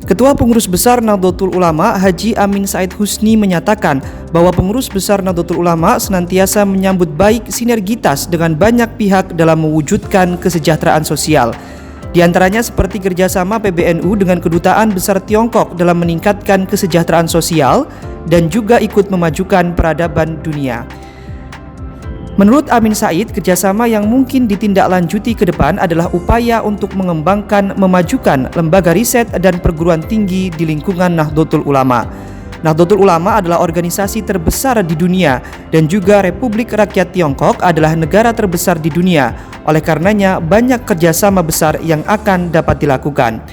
Ketua Pengurus Besar Nahdlatul Ulama Haji Amin Said Husni menyatakan bahwa Pengurus Besar Nahdlatul Ulama senantiasa menyambut baik sinergitas dengan banyak pihak dalam mewujudkan kesejahteraan sosial. Di antaranya seperti kerjasama PBNU dengan Kedutaan Besar Tiongkok dalam meningkatkan kesejahteraan sosial dan juga ikut memajukan peradaban dunia. Menurut Amin Said, kerjasama yang mungkin ditindaklanjuti ke depan adalah upaya untuk mengembangkan, memajukan lembaga riset dan perguruan tinggi di lingkungan Nahdlatul Ulama. Nahdlatul Ulama adalah organisasi terbesar di dunia dan juga Republik Rakyat Tiongkok adalah negara terbesar di dunia. Oleh karenanya, banyak kerjasama besar yang akan dapat dilakukan.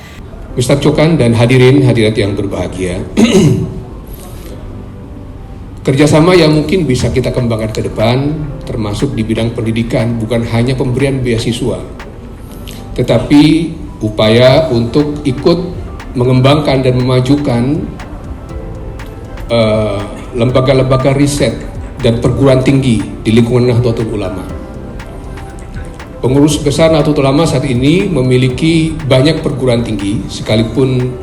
Ustadz Cokan dan hadirat yang berbahagia, kerjasama yang mungkin bisa kita kembangkan ke depan, termasuk di bidang pendidikan, bukan hanya pemberian beasiswa, tetapi upaya untuk ikut mengembangkan dan memajukan lembaga-lembaga riset dan perguruan tinggi di lingkungan Nahdlatul Ulama. Pengurus Besar Nahdlatul Ulama saat ini memiliki banyak perguruan tinggi, sekalipun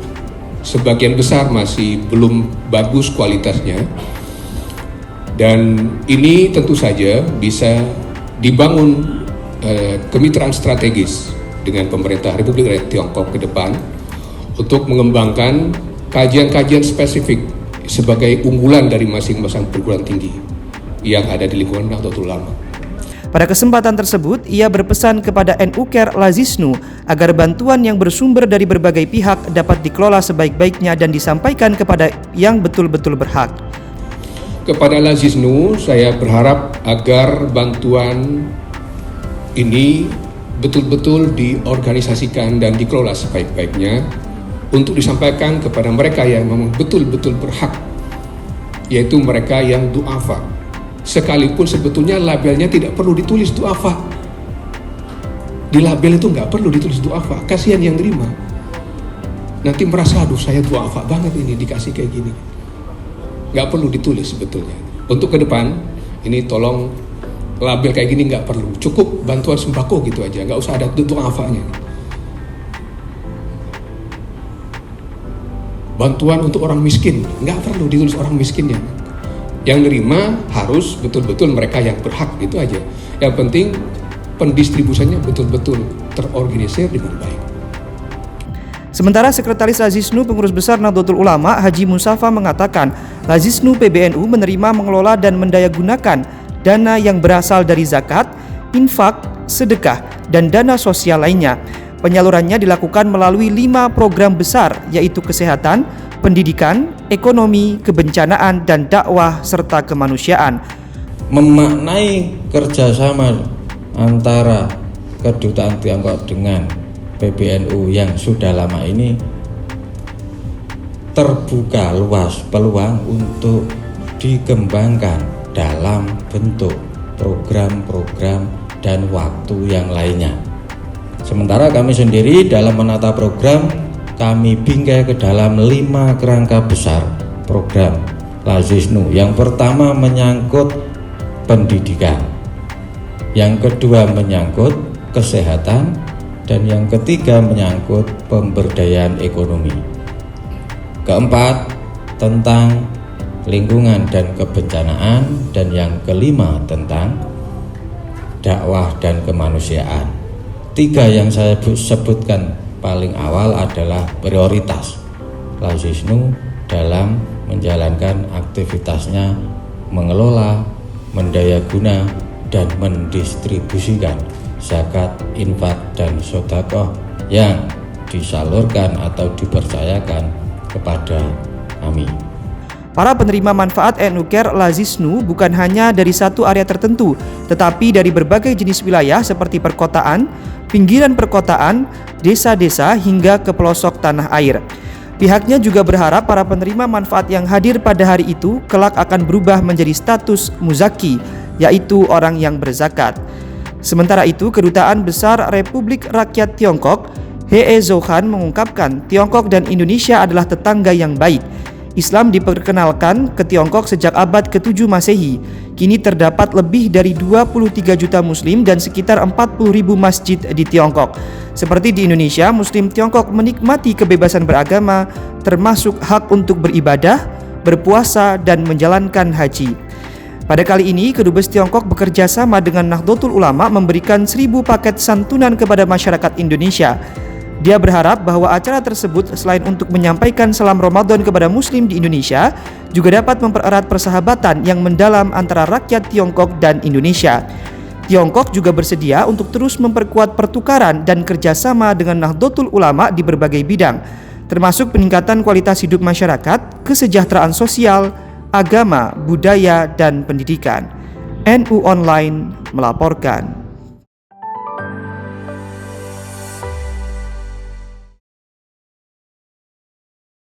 sebagian besar masih belum bagus kualitasnya. Dan ini tentu saja bisa dibangun kemitraan strategis dengan pemerintah Republik Rakyat Tiongkok ke depan untuk mengembangkan kajian-kajian spesifik sebagai unggulan dari masing-masing perguruan tinggi yang ada di lingkungan Nahdlatul Ulama. Pada kesempatan tersebut, ia berpesan kepada NUKER Lazisnu agar bantuan yang bersumber dari berbagai pihak dapat dikelola sebaik-baiknya dan disampaikan kepada yang betul-betul berhak. Kepada Lazisnu, saya berharap agar bantuan ini betul-betul diorganisasikan dan dikelola sebaik-baiknya untuk disampaikan kepada mereka yang memang betul-betul berhak, yaitu mereka yang du'afa. Sekalipun sebetulnya labelnya tidak perlu ditulis du'afa. Di label itu nggak perlu ditulis du'afa, kasihan yang terima. Nanti merasa, aduh saya du'afa banget ini dikasih kayak gini. Nggak perlu ditulis sebetulnya. Untuk ke depan, ini tolong label kayak gini nggak perlu. Cukup bantuan sembako gitu aja, nggak usah ada du'afanya. Bantuan untuk orang miskin, nggak perlu ditulis orang miskinnya. Yang nerima harus betul-betul mereka yang berhak, itu aja. Yang penting pendistribusinya betul-betul terorganisir dengan baik. Sementara Sekretaris Lazisnu Pengurus Besar Nahdlatul Ulama Haji Musafa mengatakan, Lazisnu PBNU menerima, mengelola dan mendayagunakan dana yang berasal dari zakat, infak, sedekah, dan dana sosial lainnya. Penyalurannya dilakukan melalui 5 program besar, yaitu kesehatan, pendidikan, ekonomi, kebencanaan, dan dakwah serta kemanusiaan. Memaknai kerjasama antara Kedutaan Tiongkok dengan PBNU yang sudah lama ini terbuka luas peluang untuk dikembangkan dalam bentuk program-program dan waktu yang lainnya. Sementara kami sendiri dalam menata program, kami bingkai ke dalam 5 kerangka besar program Lazisnu. Yang pertama menyangkut pendidikan, yang kedua menyangkut kesehatan, dan yang ketiga menyangkut pemberdayaan ekonomi. Keempat tentang lingkungan dan kebencanaan, dan yang kelima tentang dakwah dan kemanusiaan. 3 yang saya sebutkan paling awal adalah prioritas Lazisnu dalam menjalankan aktivitasnya mengelola, mendayaguna, dan mendistribusikan zakat, infak, dan sedekah yang disalurkan atau dipercayakan kepada kami. Para penerima manfaat NUKER Lazisnu bukan hanya dari satu area tertentu, tetapi dari berbagai jenis wilayah seperti perkotaan, pinggiran perkotaan, desa-desa, hingga ke pelosok tanah air. Pihaknya juga berharap para penerima manfaat yang hadir pada hari itu kelak akan berubah menjadi status muzaki, yaitu orang yang berzakat. Sementara itu, Kedutaan Besar Republik Rakyat Tiongkok, He Zhouhan, mengungkapkan Tiongkok dan Indonesia adalah tetangga yang baik. Islam diperkenalkan ke Tiongkok sejak abad ke-7 Masehi, kini terdapat lebih dari 23 juta Muslim dan sekitar 40.000 masjid di Tiongkok. Seperti di Indonesia, Muslim Tiongkok menikmati kebebasan beragama, termasuk hak untuk beribadah, berpuasa, dan menjalankan haji. Pada kali ini, Kedubes Tiongkok bekerja sama dengan Nahdlatul Ulama memberikan 1.000 paket santunan kepada masyarakat Indonesia. Dia berharap bahwa acara tersebut selain untuk menyampaikan salam Ramadan kepada Muslim di Indonesia, juga dapat mempererat persahabatan yang mendalam antara rakyat Tiongkok dan Indonesia. Tiongkok juga bersedia untuk terus memperkuat pertukaran dan kerjasama dengan Nahdlatul Ulama di berbagai bidang, termasuk peningkatan kualitas hidup masyarakat, kesejahteraan sosial, agama, budaya, dan pendidikan. NU Online melaporkan.